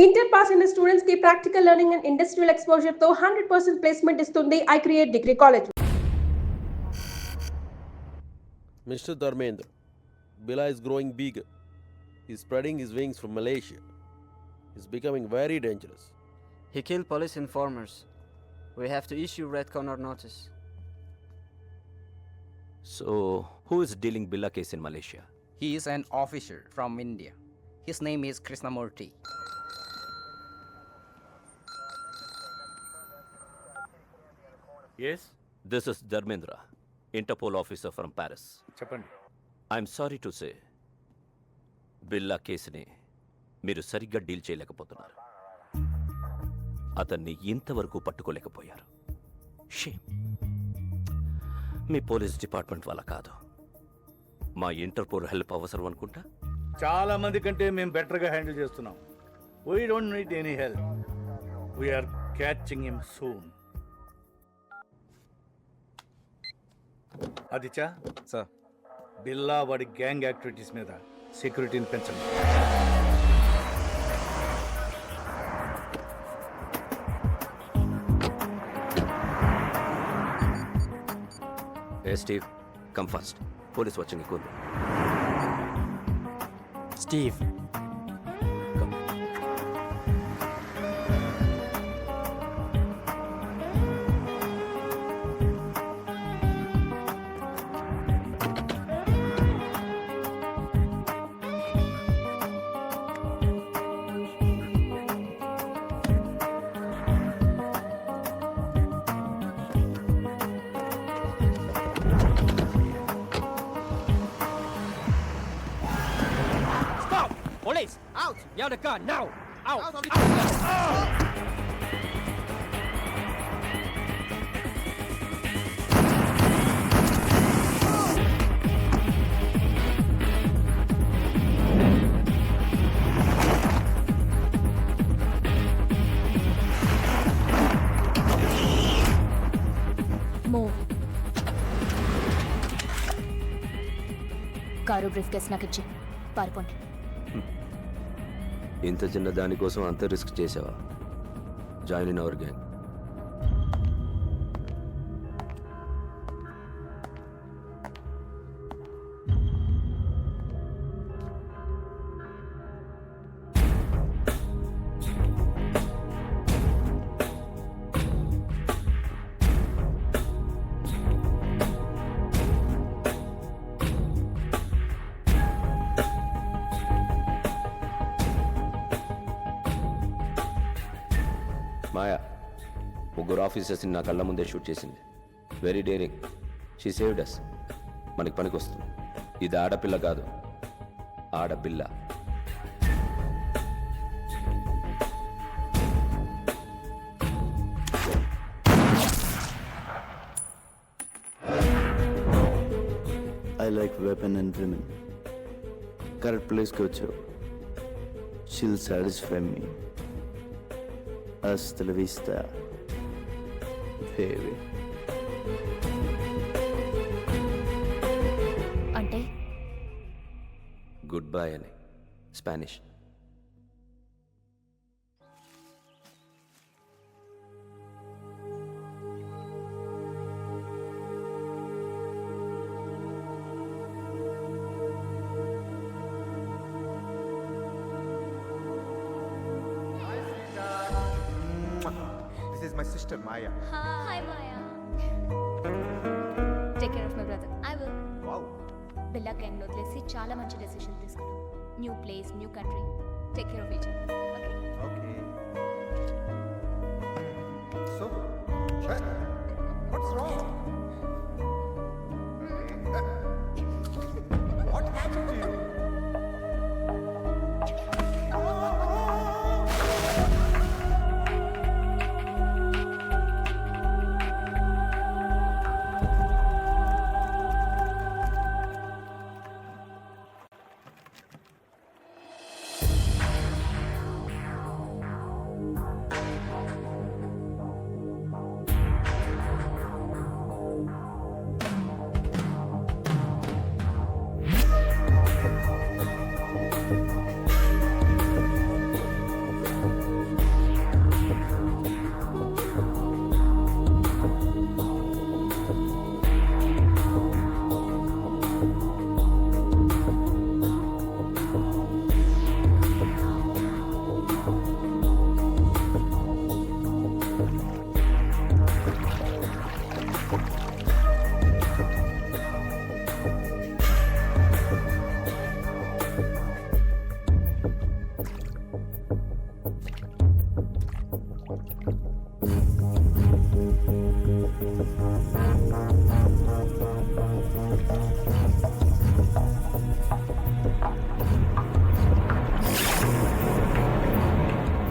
Inter pass అయిన students కి practical learning and industrial exposure తో 100% ప్లేస్మెంట్ ఇస్తుంది I create degree college. Mr. Dharmendra, Bila is growing big. He's spreading his wings from Malaysia. He's becoming very dangerous. He killed police informers. We have to issue red corner notice. So, who is dealing Billa case in Malaysia? He is an officer from India. His name is Krishnamurthy. Yes? This is Dharmendra, Interpol officer from Paris. చెప్పండి. I'm sorry to say, బిల్లా కేసుని మీరు సరిగ్గా deal చేయలేకపోతున్నారు. అతన్ని ఇంతవరకు పట్టుకోలేకపోయారు. Shame. మీ police department వల్ల కాదు, మా ఇంటర్పోల్ హెల్ప్ అవసరం అనుకుంటా. చాలా మంది కంటే మేము బెటర్గా హ్యాండిల్ చేస్తున్నాం. We don't need any help. We're catching him soon. Aditya sir, Billa వాడి గ్యాంగ్ యాక్టివిటీస్ మీద సెక్యూరిటీని పెంచండి. Hey Steve, come first. Police watching ఎక్కువ. Steve. Police! Out! You have the gun now! Out! Out of the Move. Car brief case నాకు ఇచ్చి పారిపోండి. ఇంత చిన్న దానికోసం అంత రిస్క్ చేసావా? Join in our gang. Maya ముగ్గురు ఆఫీసర్స్ని నా కళ్ళ ముందే షూట్ చేసింది. Very daring. She saved us. మనకి పనికి వస్తుంది. ఇది ఆడపిల్ల కాదు, ఆడపిల్ల. I like weapon and women. Correct place కి వచ్చావు. She'll satisfy me. Hasta la vista, baby. అంటే గుడ్ బై అని Spanish. This is my sister Maya. Hi Maya. Take care of my brother. I will. Wow. Billa gang వదిలేసి చాలా మంచి decision తీసుకున్నాం. New place, new country. Take care of each other. Okay. So, Shad, what's wrong? What happened to you?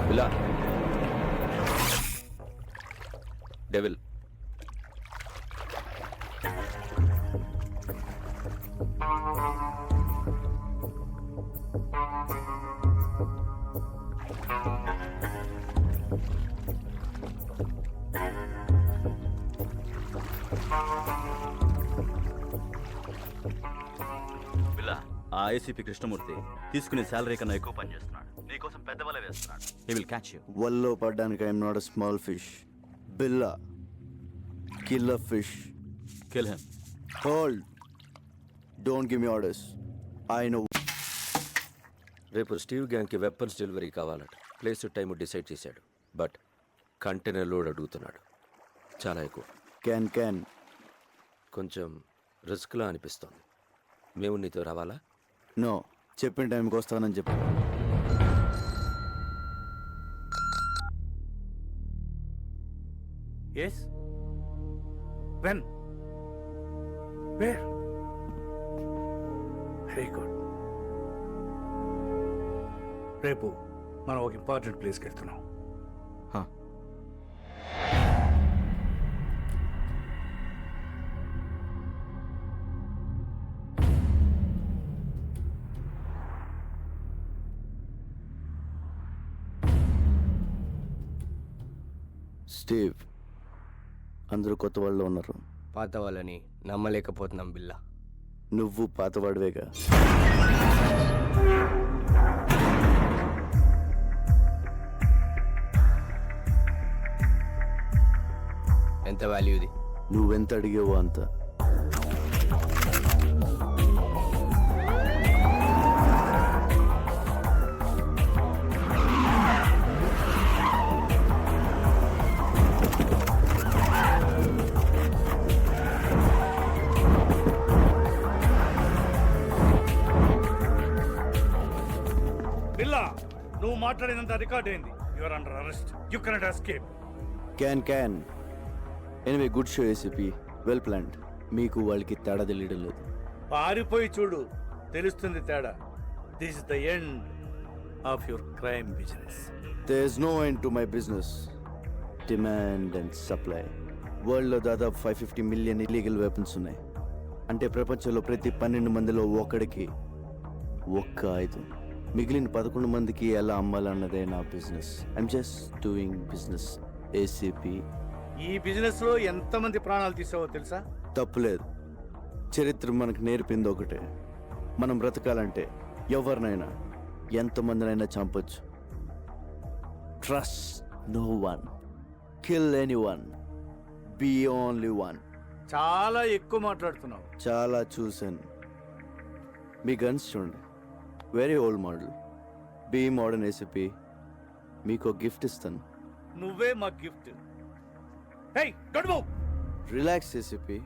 Billa devil ఆ ACP Krishnamurthy తీసుకునే salary కన్నా ఎక్కువ పని చేస్తున్నాడు. నీకోసం పెద్ద వల వేస్తున్నాడు. He will catch you. వల్లో పడ్డానికి I'm not a small fish. Billa killer fish. Kill him. Hold, don't give me orders. I know. రేపు స్టీవ్ గ్యాంగ్కి వెపన్స్ డెలివరీ కావాలట. ప్లేస్ టైం డిసైడ్ చేశాడు. బట్ కంటైనర్ లోడ్ అడుగుతున్నాడు. చాలా ఎక్కువ. క్యాన్ కొంచెం రిస్క్లా అనిపిస్తోంది. మేము నీతో రావాలా? నో, చెప్పిన టైంకి వస్తానని చెప్పి. Yes, when, where? Very good. రేపు మనం ఒక ఇంపార్టెంట్ ప్లేస్కి వెళ్తున్నాం. స్టీవ్, అందరూ కొత్త వాళ్ళు ఉన్నారు. పాత వాళ్ళని నమ్మలేకపోతున్నాం బిల్లా. నువ్వు పాతవాడివేగా. ఎంత వాల్యూ ఇది? నువ్వెంత అడిగావో అంత. బిల్లా, నువ్వు మాట్లాడినంత రికార్డ్ అయింది. Your under arrest. You cannot escape. Can. Anyway, good show ACP. Well planned. మీకు వాళ్ళకి తేడా తెలియడం లేదు. పారిపోయి చూడు, తెలుస్తుంది తేడా. This is the end of your crime business. There is no end to my business. Demand and supply. వరల్డ్లో దాదాపు 550 మిలియన్ ఇల్లీగల్ వెపన్స్ ఉన్నాయి. అంటే ప్రపంచంలో ప్రతి 12 మందిలో ఒకడికి ఒక్క ఆయుధం. మిగిలిన 11 మందికి ఎలా అమ్మాలన్నదే నా business. I'm just doing business ACP. ఈ బిజినెస్ లో ఎంతమంది ప్రాణాలు తీసావో తెలుసా? తప్పులేదు. చరిత్ర మనకు నేర్పింది ఒకటే. మనం బ్రతకాలంటే ఎవరినైనా ఎంతమందినైనా చంపొచ్చు. Trust no one, kill any one, be only one. చాలా ఎక్కువ మాట్లాడుతున్నావు. చాలా చూశాను. మీ గన్స్ చూడండి, very old model. Be modern ACP. మీకు గిఫ్ట్ ఇస్తాను. నువ్వే మా gift. Hey, don't move. Relax ACP.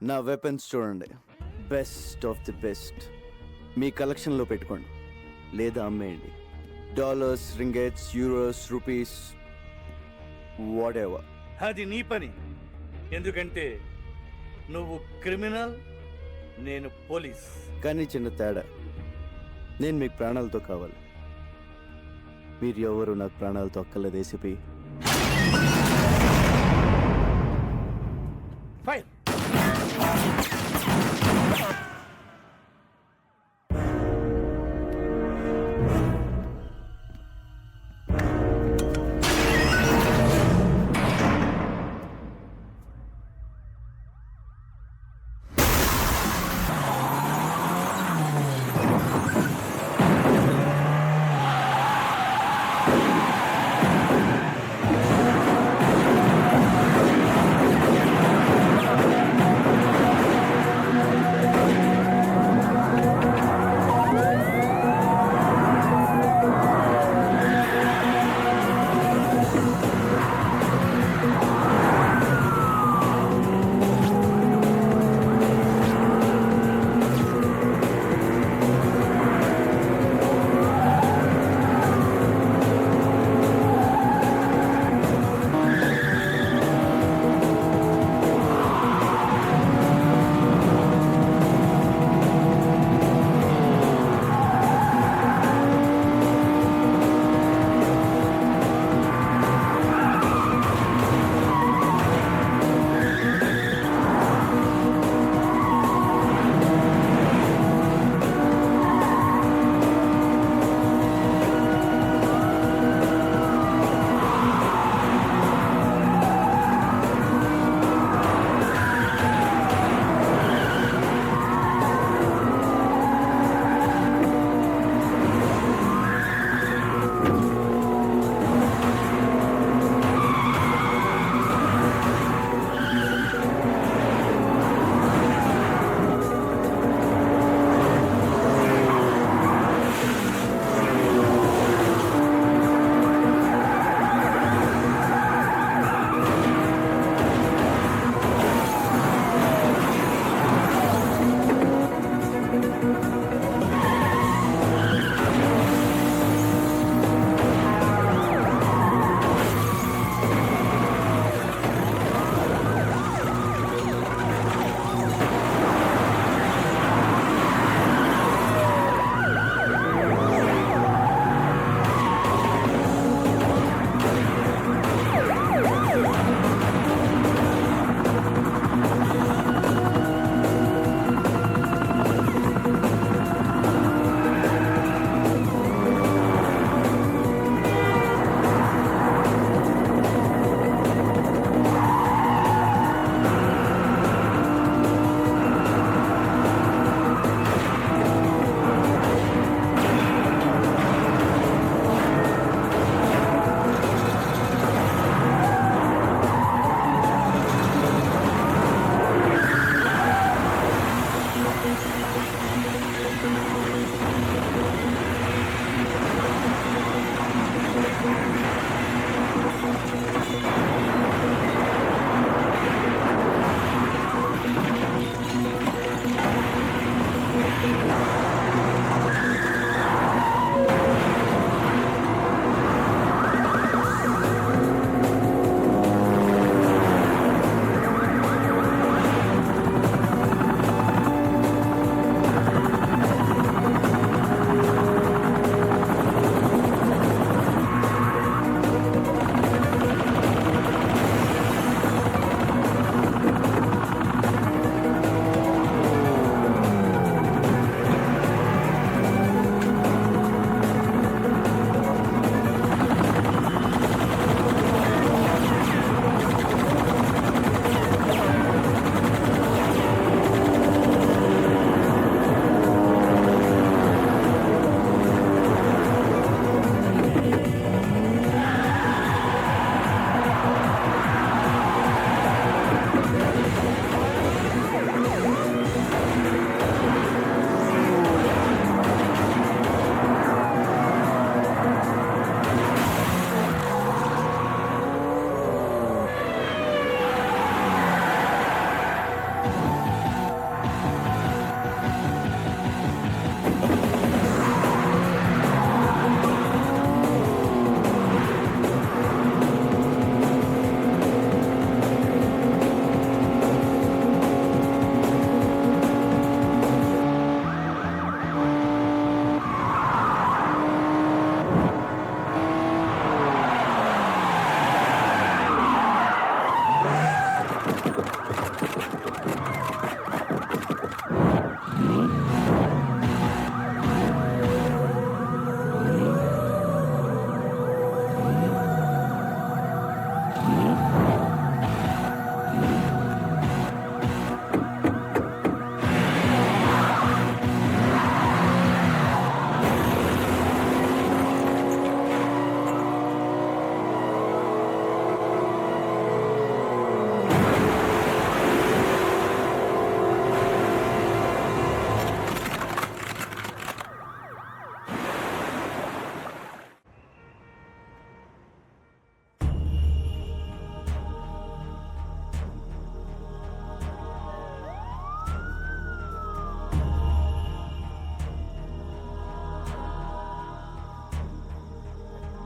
నా వెపన్స్ చూడండి, బెస్ట్ ఆఫ్ ది బెస్ట్. మీ కలెక్షన్లో పెట్టుకోండి లేదా అమ్మేయండి. Dollars, ringgits, euros, rupees, whatever. అది నీ పని. ఎందుకంటే నువ్వు క్రిమినల్, నేను పోలీస్. కానీ చిన్న తేడా, నేను మీకు ప్రాణాలతో కావాలి. మీరు ఎవరు నాకు ప్రాణాలతో అక్కర్లేదు ACP. Fire.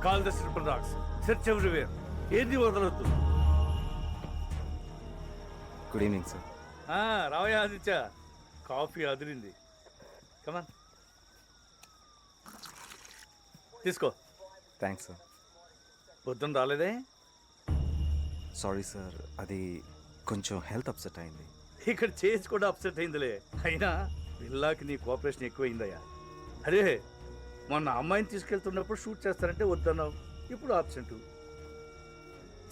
Call the triple dogs. Search everywhere. ఏది వదలొద్దు. Good evening sir. రావయ్య ఆదిత్య, కాఫీ అదిరింది. కమాన్ తీసుకో. Thanks sir. పొద్దున్న రాలేదే? సారీ సార్, అది కొంచెం హెల్త్ అప్సెట్ అయింది. ఇక్కడ చేసి కూడా అప్సెట్ అయిందిలే. అయినా బిల్లాకి నీ కోఆపరేషన్ ఎక్కువైందయ్యా. అరే మొన్న అమ్మాయిని తీసుకెళ్తున్నప్పుడు షూట్ చేస్తారంటే వద్దన్నావు, ఇప్పుడు ఆబ్సెంట్.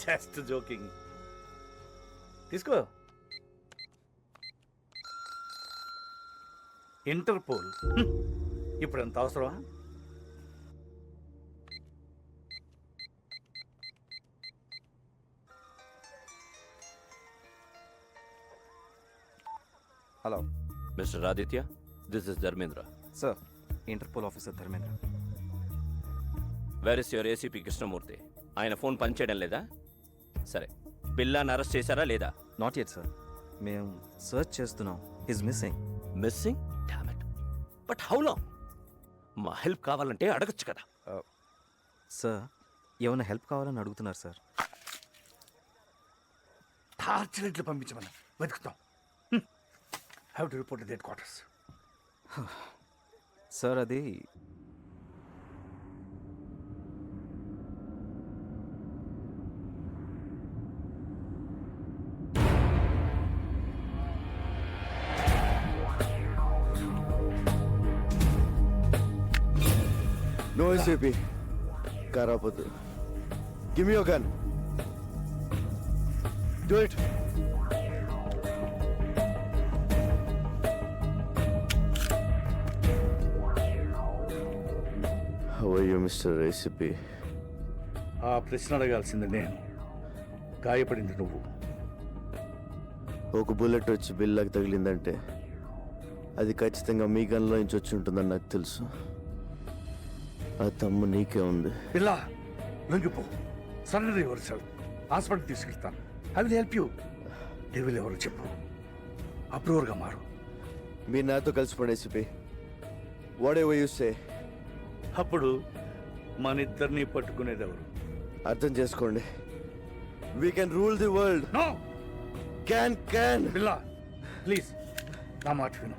Just joking. తీసుకో. ఇంటర్పోల్ ఇప్పుడు ఎంత అవసరమా? Hello mister Aditya, this is Dharmendra. Sir, Interpol officer Dharmendra. Where is your ACP Krishnamurthy? ఆయన ఫోన్ పనిచేయడం లేదా? సరే, బిల్లాని అరెస్ట్ చేశారా లేదా? Not yet sir. మేము సర్చ్ చేస్తున్నాం. Is missing. Missing? Damn it. But how long? మా హెల్ప్ కావాలంటే అడగచ్చు కదా. సార్, ఏమైనా హెల్ప్ కావాలని అడుగుతున్నారు సార్. టార్చర్ పంపించమని వెతుకుతాం. Have to report headquarters. Sir, అది నో ఏసీపీ. కారాపోతు. Give me your gun. Do it. How are you mister ACP? ఆ ప్రశ్న అడగాల్సింది నేను, గాయపడింది నువ్వు. ఒక బుల్లెట్ వచ్చి బిల్లాకి తగిలిందంటే అది ఖచ్చితంగా మీ గన్లో నుంచి వచ్చి ఉంటుందని నాకు తెలుసు. ఆ తమ్ము నీకే ఉంది. పిల్ల లొంగిపో. Surrender yourself. హాస్పిటల్ తీసుకెళ్తాను. I will help you. Devil ఎవరు చెప్పు. అప్రూవర్గా మారు. మీరు నాతో కలిసిపోండి ACP. Whatever you say. అప్పుడు మన ఇద్దరిని పట్టుకునేది ఎవరు? అర్థం చేసుకోండి. We can rule the world. No. Can. పిల్ల ప్లీజ్ నా మాట విను.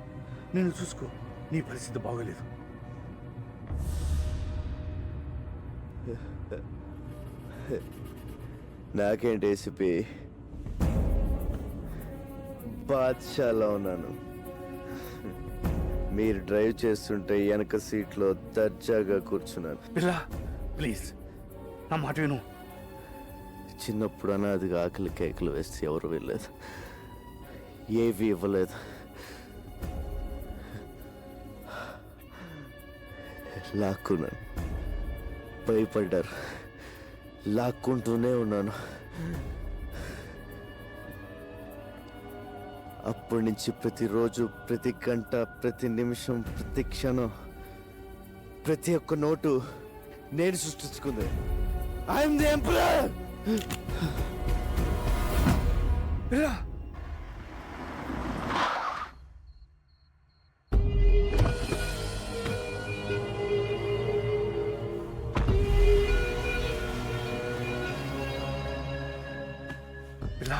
నేను చూసుకో. నీ పరిస్థితి బాగోలేదు. నాకేంటి ఏసీపీ, బాద్షాలో ఉన్నాను. మీరు డ్రైవ్ చేస్తుంటే వెనక సీట్లో దర్జాగా కూర్చున్నాను. పిల్ల ప్లీజ్ నా మాట విను. చిన్నప్పుడు అనాదిగా ఆకలి కేకలు వేస్తే ఎవరు వెళ్ళలేదు, ఏవి ఇవ్వలేదు. లాక్కున్నాను. భయపడ్డారు. లాక్కుంటూనే ఉన్నాను. అప్పటి నుంచి ప్రతిరోజు, ప్రతి గంట, ప్రతి నిమిషం, ప్రతి క్షణం, ప్రతి ఒక్క నోటు నేను సృష్టించుకుంది. I'm the emperor. పిల్ల పిల్ల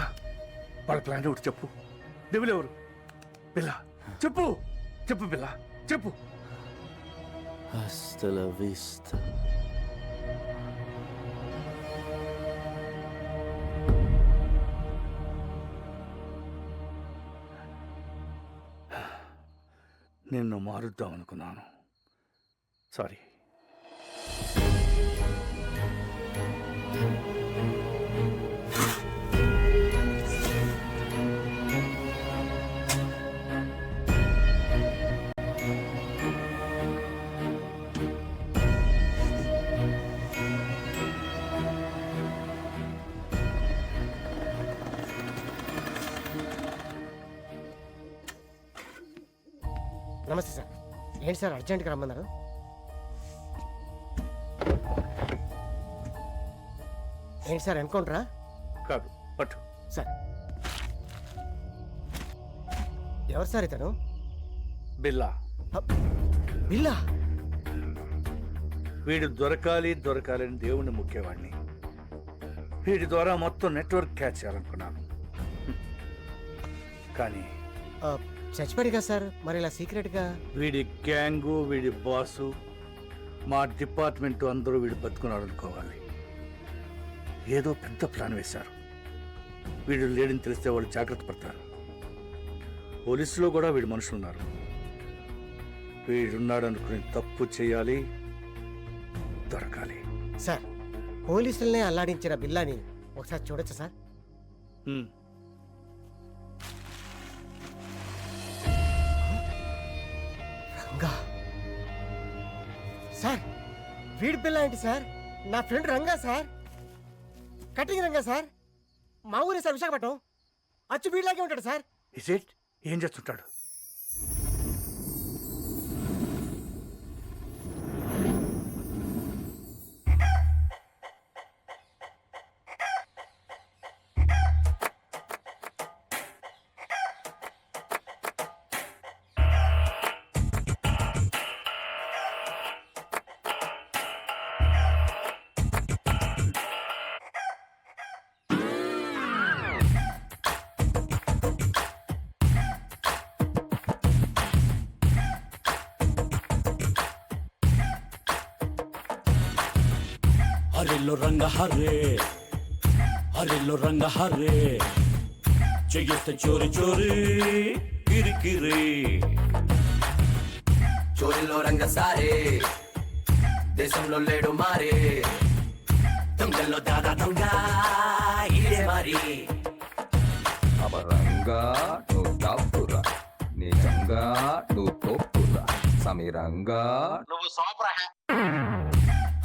వాళ్ళ ప్లాన్ ఒకటి చెప్పు. డెవిల్ ఎవరు? పిల్ల చెప్పు. చెప్పు పిల్ల చెప్పు. Hasta la vista. నిన్ను మారుద్దాం అనుకున్నాను. సారీ. నమస్తే సార్. ఏంటి సార్ అర్జెంట్గా రమ్మన్నారు? ఏంటి సార్ ఎన్కౌంటరా? కాదు పట్టు. సార్ ఎవరు సార్ ఇతను? బిల్లా. బిల్లా? వీడు దొరకాలని దేవుణ్ణి ముఖ్యవాడిని. వీడి ద్వారా మొత్తం నెట్వర్క్ క్యాచ్ చేయాలనుకున్నాను. కానీ చచ్చిపోయాడు కదా సార్, మరి ఇలా సీక్రెట్గా? వీడి గ్యాంగు, వీడి బాసు, మా డిపార్ట్మెంట్ అందరూ వీడు బతుకున్నాడు అనుకోవాలి. ఏదో పెద్ద ప్లాన్ వేశారు. వీడు లేడని తెలిస్తే వాళ్ళు జాగ్రత్త పడతారు. పోలీసులో కూడా వీడి మనుషులు ఉన్నారు. వీడున్నాడు అనుకుని తప్పు చేయాలి, దొరకాలి. సార్, పోలీసులనే అల్లాడించిన బిల్లాని ఒకసారి చూడొచ్చా సార్? రంగా సార్, వీడి బిల్లా ఏంటి సార్? నా friend Ranga sir, cutting Ranga sir, మా ఊరే సార్, విశాఖపట్నం. అచ్చు వీడిలాగే ఉంటాడు సార్. Is it? ఏం చేస్తుంటాడు? హరిలో రంగ హరే, హరిలో రంగ హరే, చెయ్యొస్తే చోరీ చోరీ కిరికిరి. చోరీలో రంగ సారే, దేశంలో లేడు మారే, దొంగల్లో దాదా దొంగ ఈడే మారి. అమరంగా నువ్వు టాపురా, నిజంగా నువ్వు తోపురా, సమీరంగా నువ్వు సోపరా.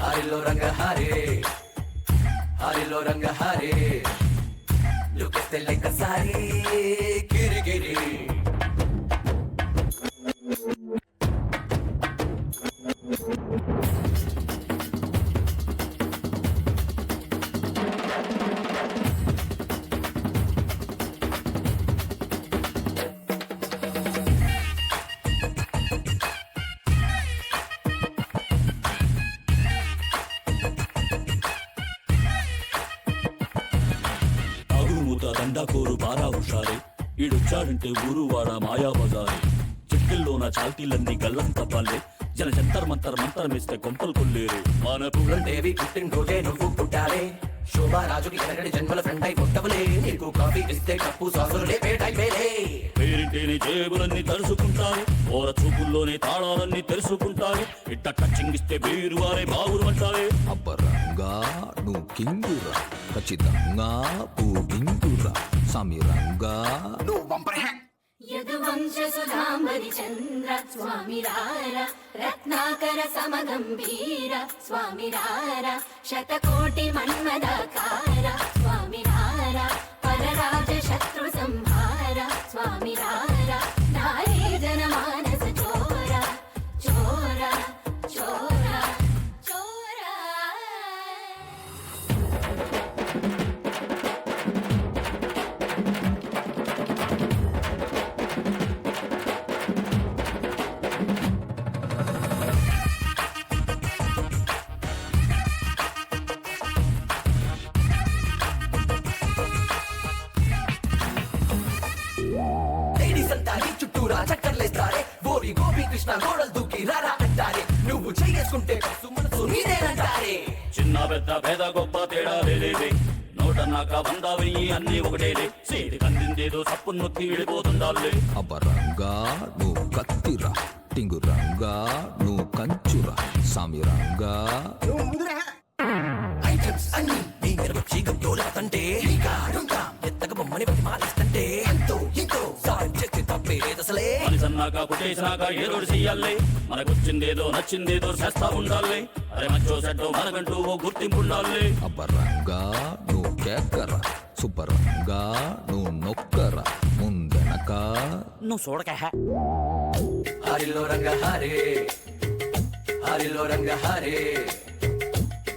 హరిలో రంగ హరే, హరిలో రంగ హరే, లుకేస్తే లెక్క సారే గిరిగిరి. దండాకోరు బారా హుషారే, ఈడొచ్చాడంటే ఊరు వాడ మాయా బజారే. చిట్టిల్లోన చాల్తీలన్నీ గల్లం తప్పాలే, జన జంతర్ మంతర్ మంతరమేస్తే కొంపలు కొల్లేరు. మన దేవి పుట్టినరోజే నువ్వు పుట్టాలే, శోభారాజుకి ఎనగడి జన్మల ఫ్రెండ్ అయి పుట్టవలే. నీకు కాఫీ ఇస్తే కప్పు సాసులు లేపేటైపోలే. పేరింటేనే జేబులన్నీ తరుసుకుంటారు, ఓర చూపుల్లోనే తాళాలన్నీ తెలుసుకుంటారు. ఇట్ట టచ్చింగ్ ఇస్తే బీరు వారే బావురు అంటారే. అబ్బరంగా నువ్వు కింగురా, ఖచ్చితంగా పూగింగురా, సమీరంగా నువ్వు బంపరే. యదువంశసుధాంబరి చంద్ర స్వామి రార, రత్నాకర సమగంభీర స్వామి రార, శతకోటి మన్మదాకార స్వామి రార, పరరాజ శత్రు సంహార స్వామి రార, నారీ జన మానస చోర చోర చోర చోర. చుట్టూరా చక్కర్లేస్తారే, బోరి గోపి కృష్ణ గోడలు దూకి రారా అంటారే. నువ్వు చేసుకుంటే మనసు నీదేనంటారే. చిన్న పెద్ద భేద గొప్ప తేడా లేదే, నోటన్నాక 100 1000 అన్నీ ఒకటేలే. సేది కందిందేదో సప్పు నొక్కి విడిపోతుండాలే. అబ్బరంగా నువ్వు కత్తిరా, టింగురంగా నువ్వు కంచురా, సమీరంగా ఐటమ్స్ అన్ని నీ మెరవచ్చి గంటోలతంటే, ఎత్తక బొమ్మని బట్టి మాలేస్తంటే, ఎంతో ఎంతో సాయం చేస్తే తప్పేదసలే. మనిషన్నాక కుట్టేసినాక ఏదోడు చెయ్యాలే, మనకొచ్చిందేదో నచ్చిందేదో చేస్తా ఉండాలి. అరే మంచో సెట్టో మనకంటూ ఓ గుర్తింపు ఉండాలి. అబ్బరంగా నువ్వు కేకరా, సూపరంగా నువ్వు నొక్కరా, ముందెనక నువ్వు చూడక. హరిలో రంగ హరే, హరిలో రంగ హరే,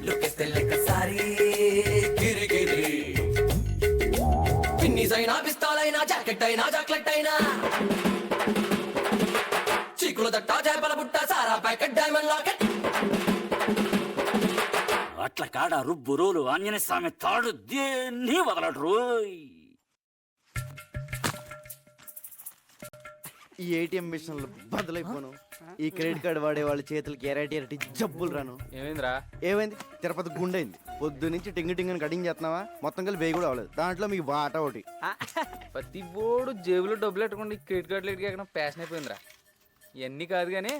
లుకేస్తే లెక్క సారీ గిరిగిరి. పిన్నీస్ అయినా పిస్తాలైనా జాకెట్ అయినా చాక్లెట్ అయినా, చీకుల దట్ట చేపల బుట్ట సారా ప్యాకెట్ డైమండ్ లాకెట్. కట్ల కాడ రుబ్బు రోలు ఆంజనేయ స్వామి తాడు దేన్ని వదలడు రోయ్. ఈ ఏటీఎం మిషన్లు బదులైపోను. ఈ క్రెడిట్ కార్డు వాడే వాళ్ళ చేతులకి ఎరటి జబ్బులు రాను. ఏమైందిరా? ఏమైంది? తిరుపతి గుండైంది. పొద్దు నుంచి టింగ్ టింగ్ అని కటింగ్ చేస్తున్నావా? మొత్తం కలిసి వేయి కూడా అవ్వలేదు. దాంట్లో మీకు వాటా ఒకటి. ప్రతి బోర్డు జేబులో డబ్బులు పెట్టుకోండి క్రెడిట్ కార్డులు ఎక్కడం ప్యాషన్ అయిపోయిందిరా. ఇవన్నీ కాదు కానీ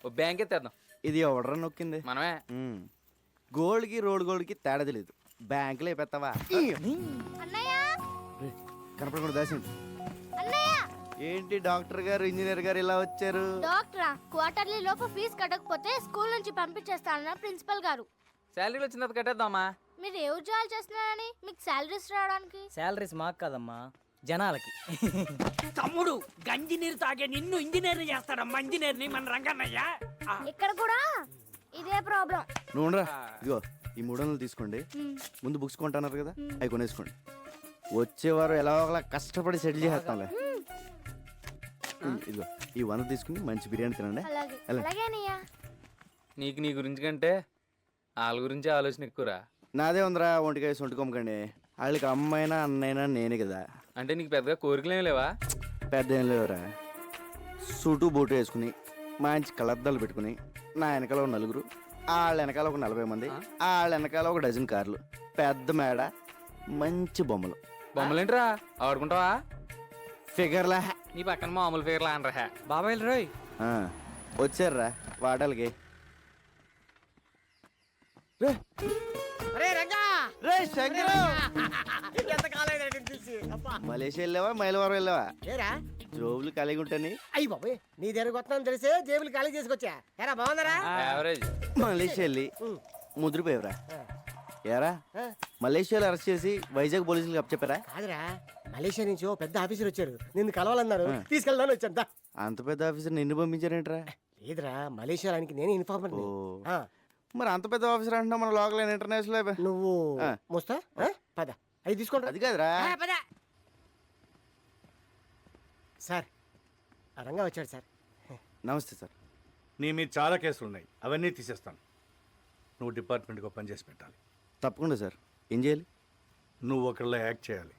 ఓ బ్యాంక్ ఎత్తేద్దాం. ఇది ఎవడరా నొక్కింది? మనమే. గోల్డ్కి రోడ్ గోల్డ్కి తేడా తెలియదు. బ్యాంకులో అయిపోతావా? కనపడకుండా దాసింది. ఏంటి డాక్టర్ గారు ఇంజనీర్ గారు ఇలా వచ్చారు? డాక్టరా, క్వార్టర్లీ లోపు ఫీజు కట్టకపోతే స్కూల్ నుంచి పంపించేస్తానన్న ప్రిన్సిపల్ గారు. శాలరీలు వచ్చిన తర్వాత కట్టేద్దామా? మీరు ఏ ఉద్యోగాలు చేస్తున్నారని మీకు శాలరీస్ రావడానికి? శాలరీస్ మాకు కదమ్మా, జనాలకి. తమ్ముడు గంజి నీరు తాగే నిన్ను ఇంజనీర్ చేస్తాడమ్మా. ఇంజనీర్ని మన రంగన్నయ్య. ఇక్కడ కూడా ఇదే ప్రాబ్లం. నువ్వు ఉండరా. ఇదిగో ఈ 300 తీసుకోండి. ముందు బుక్స్ కొంటున్నారు కదా, అవి కొనేసుకోండి. వచ్చేవారు ఎలా ఒకలా కష్టపడి సెటిల్ చేస్తాంలే. ఇదిగో ఈ 100 తీసుకుని మంచి బిర్యానీ తినండి. నీకు నీ గురించి కంటే వాళ్ళ గురించి ఆలోచన ఎక్కువరా. నాదే ఉందిరా, ఒంటికాయ సొంటుకోమకండి. వాళ్ళకి అమ్మైనా అన్నైనా నేనే కదా. అంటే నీకు పెద్దగా కోరికలేం లేవా? పెద్ద ఏం లేవురా. సూటు బూటు వేసుకుని మంచి కలద్దాలు పెట్టుకుని నా వెనకాల ఒక 4, వాళ్ళ వెనకాల ఒక 40 మంది, వాళ్ళ వెనకాల ఒక డజన్ కార్లు, పెద్ద మేడ, మంచి బొమ్మలు. బొమ్మలేంట్రా ఆడుకుంటావా? ఫిగర్లా. నీ పక్కన మామూలు ఫిగర్లా అనరా బాబాయ్ రోయ్. వచ్చారా వాటాలకి. మలేషియా వెళ్ళావా మైలవరం వెళ్ళావా? జోబులు ఖాళీగా ఉంటాని. అయ్యి బాబోయ్, నీ దగ్గరకు వస్తాను తెలిసే జేబులు ఖాళీ చేసుకొచ్చా. ఎరా బాగుందరా? మలేషియా వెళ్ళి ముద్రపోయావురా. ఏరా మలేషియాలో అరెస్ట్ చేసి వైజాగ్ పోలీసులకు అప్పచెప్పారా? కాదురా, మలేషియా నుంచి ఓ పెద్ద ఆఫీసర్ వచ్చారు, నిన్ను కలవాలన్నారు, తీసుకెళ్దాను వచ్చాను. అంత పెద్ద ఆఫీసర్ నిన్ను పంపించారేంట్రా? లేదురా, మలేషియా ఆయనకి నేను ఇన్ఫార్మర్. మరి అంత పెద్ద ఆఫీసర్ అంటున్నా మన లోకల్ ఇంటర్నేషనల్. నువ్వు మోస్తా పద, అవి తీసుకోండి. అది కాదురా. సార్ రంగా వచ్చాడు సార్. నమస్తే సార్. నీ మీద చాలా కేసులు ఉన్నాయి, అవన్నీ తీసేస్తాను. నువ్వు డిపార్ట్మెంట్కి పని చేసి పెట్టాలి. తప్పకుండా సార్. ఏం చేయాలి? నువ్వు ఒకళ్ళ యాక్ట్ చేయాలి.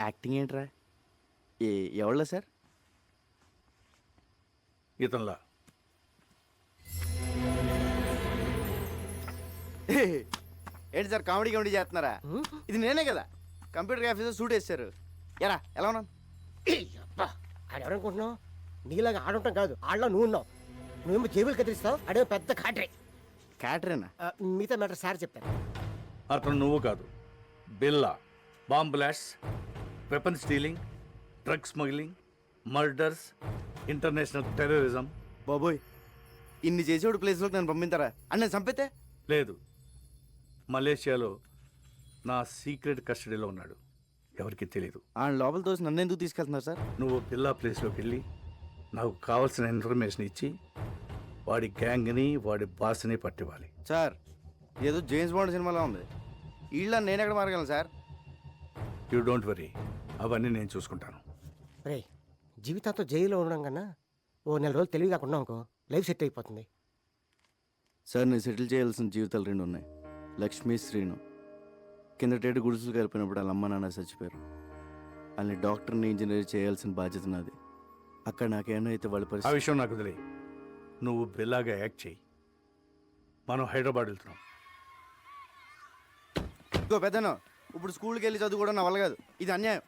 యాక్టింగ్ ఏంట్రా? ఎవళ్ళ సార్? ఇతనిలా. ఏంటి సార్ కామెడీ కామెడీ చేస్తున్నారా? ఇది నేనే కదా కంప్యూటర్ ఆఫీసర్ సూట్ వేస్తారు. ఎరా ఎలా ఉన్నాను? ఆడెవరనుకుంటున్నావు? నీలాగా ఆడుంటాం కాదు, ఆడలో నువ్వు ఉన్నావు. నువ్వేమో జేబులు కత్తిరిస్తావు, అడే పెద్ద కాటరే. క్యాటరేనా? మిగతా మ్యాటర్ సార్ చెప్తాను. అతను నువ్వు కాదు, బిల్లా. Bomb blast, weapon stealing, drug smuggling, murders, international terrorism. బాబోయ్, ఇన్ని చేసేవాడు ప్లేస్లోకి నన్ను పంపిస్తారా? అని నేను చంపితే? లేదు, మలేషియాలో నా సీక్రెట్ కస్టడీలో ఉన్నాడు, ఎవరికి తెలియదు. ఆయన లోపల తోసి నన్ను ఎందుకు తీసుకెళ్తున్నారు సార్? నువ్వు పిల్లా ప్లేస్లోకి వెళ్ళి నాకు కావాల్సిన ఇన్ఫర్మేషన్ ఇచ్చి వాడి గ్యాంగ్ని వాడి బాస్ని పట్టివ్వాలి. సార్ ఏదో జేమ్స్ బాండ్ సినిమాలో ఉంది. వీళ్ళ నేను ఎక్కడ మారగలను సార్? యూ డోంట్ వరీ, అవన్నీ నేను చూసుకుంటాను. రే, జీవితాంతో జైల్లో ఉండడం కన్నా ఓ 4 రోజులు తెలివి కాకుండా అనుకో, లైఫ్ సెట్ అయిపోతుంది. సార్ నేను సెటిల్ చేయాల్సిన జీవితాలు 2 ఉన్నాయి. లక్ష్మీ, శ్రీను. కిందటేటు గుడిసెలు కలిపినప్పుడు వాళ్ళ అమ్మ నాన్న చచ్చిపోయారు. వాళ్ళని డాక్టర్ని ఇంజనీర్ చేయాల్సిన బాధ్యత నాది. అక్కడ నాకేమో అయితే వాళ్ళ ఆ పరిస్థితి. విషయం నాకు తెలియ. నువ్వు బిల్లాగా యాక్ట్ చేయి. మనం హైదరాబాద్ వెళ్తున్నాం. ఇంకో పెద్దను ఇప్పుడు స్కూల్కి వెళ్ళి చదువుకోవడం నా వల్ల కాదు. ఇది అన్యాయం.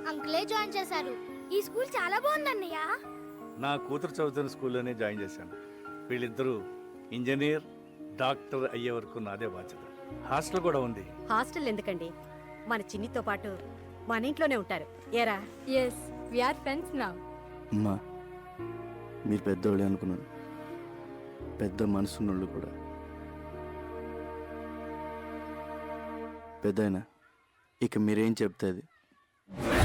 అంకులే జాయిన్ చేశారు. ఈ స్కూల్ చాలా బాగుంది అన్నయ్య. నా కూతురు చదువుతున్న స్కూల్లోనే జాయిన్ చేశాను. వీళ్ళిద్దరూ ఇంజనీర్, డాక్టర్ అయ్యే వరకు నాదే బాధ్యత. హాస్టల్ కూడా ఉంది. హాస్టల్ ఎందుకండి, మన చిన్నితో పాటు మన ఇంట్లోనే ఉంటారు. ఏరా? Yes, we are friends now. అమ్మా మీరు పెద్దోళ్ళే అనుకున్నాను, పెద్ద మనసున్నోళ్ళు కూడా. పెద్దయినా ఇక మీరేం చెప్తే అది.